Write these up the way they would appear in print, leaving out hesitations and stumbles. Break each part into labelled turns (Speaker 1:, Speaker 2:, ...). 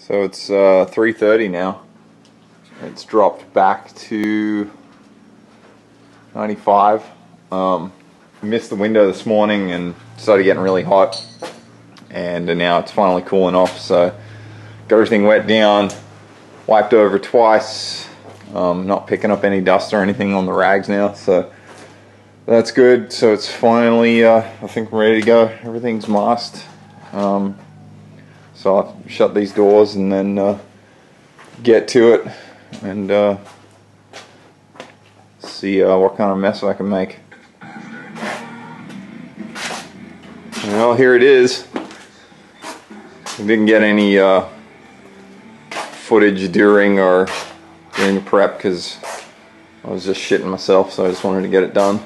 Speaker 1: So it's 3:30 now. It's dropped back to 95. Missed the window this morning and started getting really hot, and now it's finally cooling off. So got everything wet down, wiped over twice, not picking up any dust or anything on the rags now, so that's good. So it's finally I think we're ready to go. Everything's masked, so I'll shut these doors and then get to it and see what kind of mess I can make. Well, here it is. We didn't get any footage during the prep because I was just shitting myself, so I just wanted to get it done.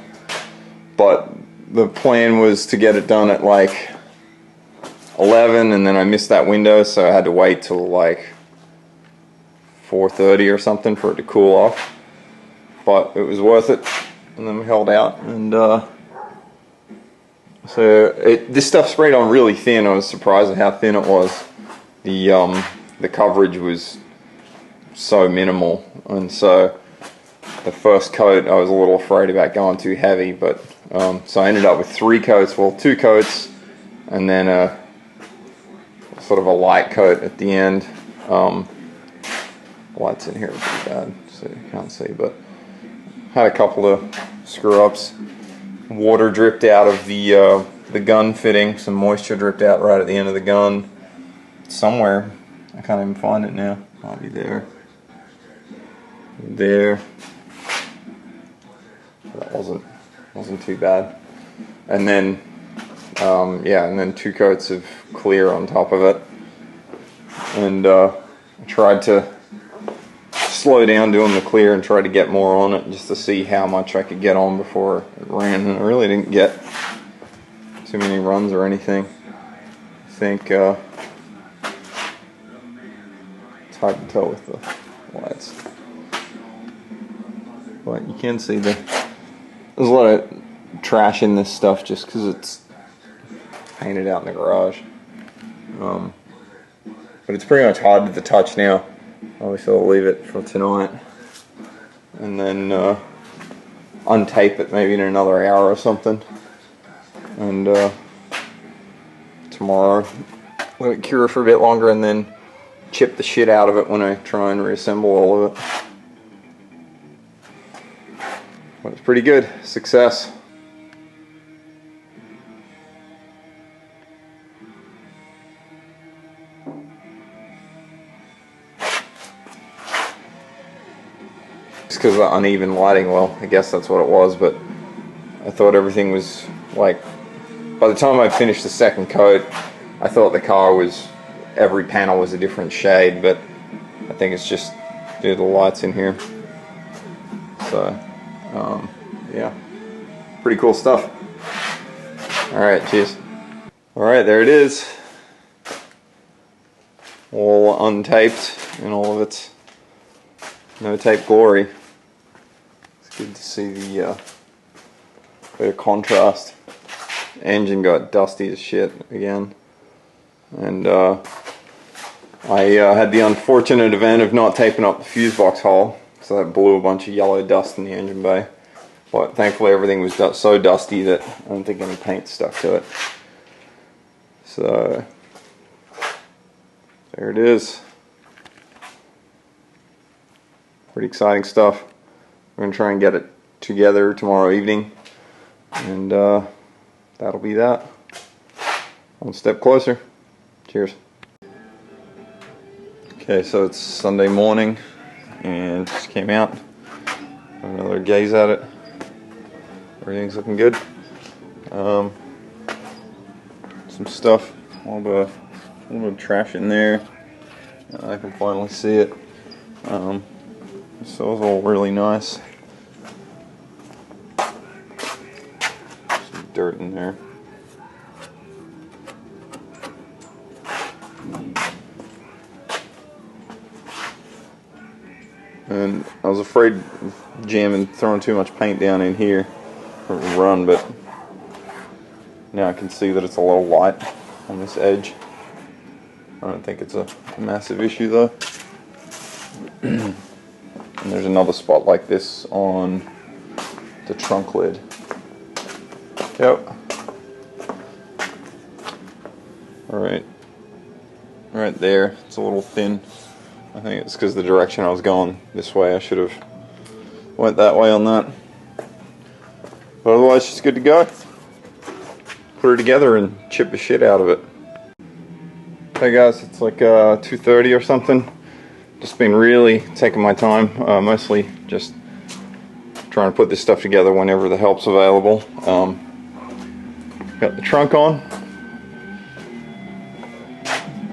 Speaker 1: But the plan was to get it done at like 11, and then I missed that window, so I had to wait till like 4:30 or something for it to cool off. But it was worth it, and then we held out, and so this stuff sprayed on really thin. I was surprised at how thin it was. The coverage was so minimal, and so the first coat I was a little afraid about going too heavy, but so I ended up with 3 coats, well 2 coats, and then a sort of a light coat at the end. Lights in here are pretty bad, so you can't see, but had a couple of screw ups. Water dripped out of the gun fitting. Some moisture dripped out right at the end of the gun somewhere. I can't even find it now. Might be there. There. That wasn't too bad. And then yeah, and then 2 coats of clear on top of it. And I tried to slow down doing the clear and try to get more on it just to see how much I could get on before it ran, and I really didn't get too many runs or anything. I think it's hard to tell with the lights, but you can see there's a lot of trash in this stuff just because it's painted out in the garage, but it's pretty much hard to touch now. Obviously I'll leave it for tonight and then untape it maybe in another hour or something, and tomorrow let it cure for a bit longer and then chip the shit out of it when I try and reassemble all of it. But it's pretty good. Success. Because of the uneven lighting, well, I guess that's what it was, but I thought everything was like, by the time I finished the second coat, I thought the car was, every panel was a different shade, but I think it's just due to the lights in here. So, yeah, pretty cool stuff. Alright, cheers. Alright, there it is. All untaped in all of its no tape glory. Good to see the bit of contrast. The engine got dusty as shit again, and I had the unfortunate event of not taping up the fuse box hole, so that blew a bunch of yellow dust in the engine bay. But thankfully everything was so dusty that I don't think any paint stuck to it. So there it is. Pretty exciting stuff. We're going to try and get it together tomorrow evening, and that'll be that. One step closer. Cheers. Okay, so it's Sunday morning and just came out. Another gaze at it. Everything's looking good. Some stuff, a little bit of trash in there. I can finally see it. So it's all really nice. Some dirt in there. And I was afraid of jamming, throwing too much paint down in here for it to run, but now I can see that it's a little light on this edge. I don't think it's a massive issue though. And there's another spot like this on the trunk lid. Yep. Alright. Right there. It's a little thin. I think it's because the direction I was going this way. I should have went that way on that. But otherwise, she's good to go. Put her together and chip the shit out of it. Hey guys, it's like 2:30 or something. Just been really taking my time, mostly just trying to put this stuff together whenever the help's available. Got the trunk on,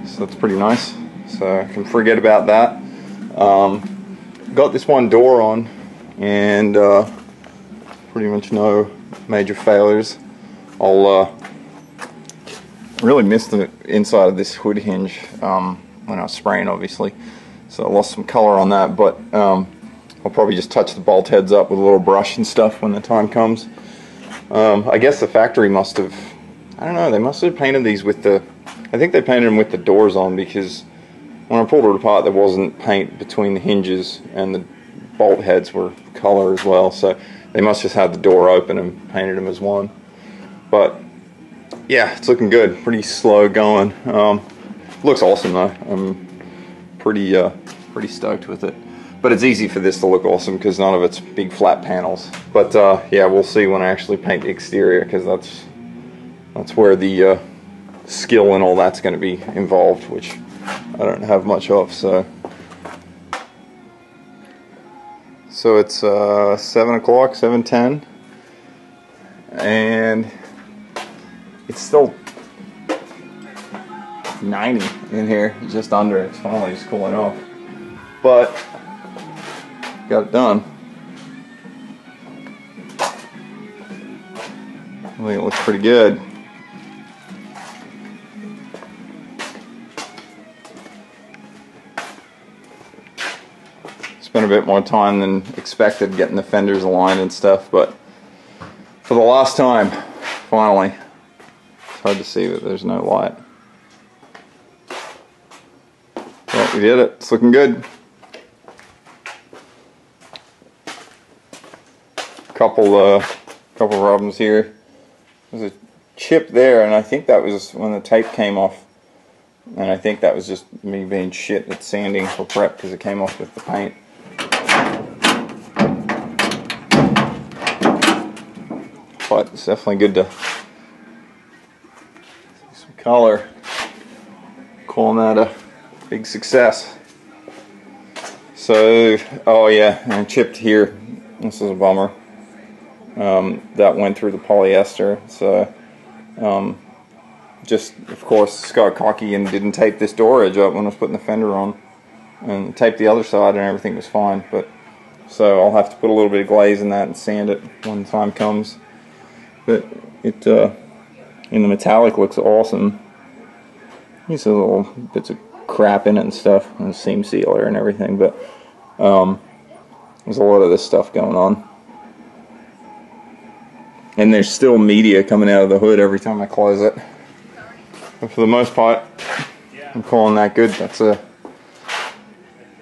Speaker 1: so that's pretty nice. So I can forget about that. Got this one door on, and pretty much no major failures. I'll really missed the inside of this hood hinge when I was spraying, obviously. So I lost some color on that, but I'll probably just touch the bolt heads up with a little brush and stuff when the time comes. I guess the factory must have, I don't know, they must have painted these with the, I think they painted them with the doors on, because when I pulled it apart there wasn't paint between the hinges, and the bolt heads were color as well, so they must just have the door open and painted them as one. But yeah, it's looking good. Pretty slow going. Looks awesome though. I'm pretty stoked with it. But it's easy for this to look awesome because none of it's big flat panels. But yeah, we'll see when I actually paint the exterior, because that's where the skill and all that's going to be involved, which I don't have much of. So it's 7 o'clock, 7:10, and it's still 90 in here, just under. It's finally just cooling off, but got it done. I think it looks pretty good. Spent a bit more time than expected getting the fenders aligned and stuff, but for the last time, finally. It's hard to see that there's no light. Well, we did it. It's looking good. Couple problems here. There's a chip there, and I think that was when the tape came off. And I think that was just me being shit at sanding for prep, because it came off with the paint. But it's definitely good to see some color. Calling that a big success. So, oh yeah, and I chipped here. This is a bummer. That went through the polyester. So, just of course got cocky and didn't tape this door edge up when I was putting the fender on, and taped the other side, and everything was fine. But so I'll have to put a little bit of glaze in that and sand it when the time comes. But it in the metallic looks awesome. These little bits of crap in it and stuff, and seam sealer and everything, but there's a lot of this stuff going on. And there's still media coming out of the hood every time I close it. But for the most part, I'm calling that good. That's a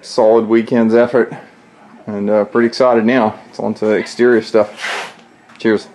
Speaker 1: solid weekend's effort, and pretty excited now. It's on to exterior stuff. Cheers.